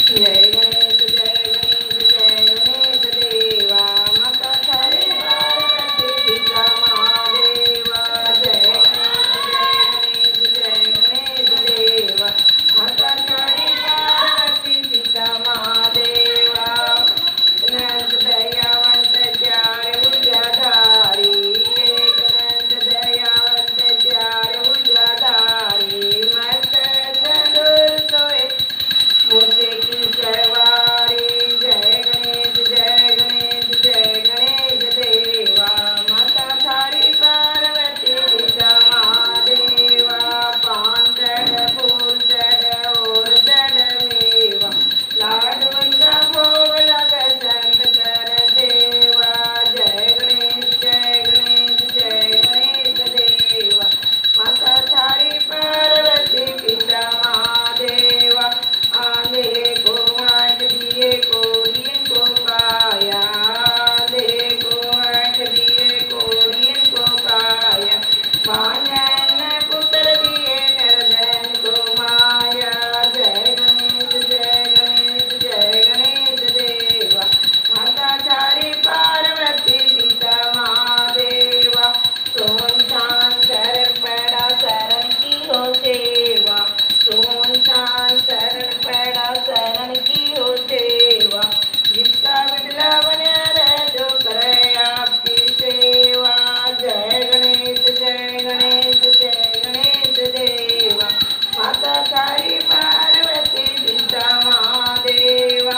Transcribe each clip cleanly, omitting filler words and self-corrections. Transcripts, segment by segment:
जय गणेश देवा माता थारी पार्वती पिता महादेवा। जय गणेश देवा माता थारी पार्वती पिता महादेवा। नंद दयावंत चार भुजाधारी, एक नंद दयावंत चार भुजाधारी, मस्त चतुर सोए मूसे की सवारी। जय गणेश देवा माता थारी पार्वती पिता महादेवा। पान चढ़ फूल चढ़ और चढ़ मेवा, लाडवन का भोग लग संत कर देवा। जय गणेश देवा माता थारी पार्वती पिता महादेवा। आंधे को आंख दिए को दिए को पाया, आंधे को आंख दिए को दिए को पाया, मानन पुत्र दिए निर्धन को माया। जय गणेश देवा माता थारी पार्वती पिता महादेवा। सोन शान शरण पैड़ा शरण की हो सेवा, सोन शान शरण पैड़ा शरण की हो सेवा, जिसका बिडला बना रहे जो करे आपकी सेवा। जय गणेश देवा माता थारी पार्वती पिता महादेवा।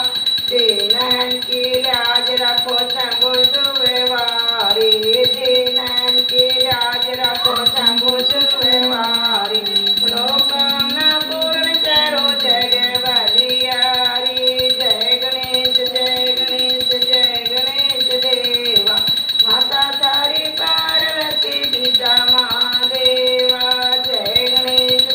देनहन की लाज रखो शंभु सुव्यवहारी, देनहन की लाज रखो शंभु सुव्यवहारी, मनोकामना पूर्ण करो जग बलिहारी। जय गणेश देवा माता थारी पार्वती पिता महादेवा। जय गणेश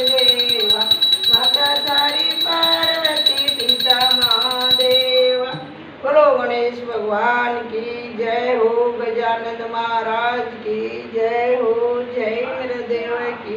देवा माता थारी पार्वती पिता महादेवा। बोलो गणेश भगवान की जय हो, गजानंद महाराज की जय हो, जय मेरे देव की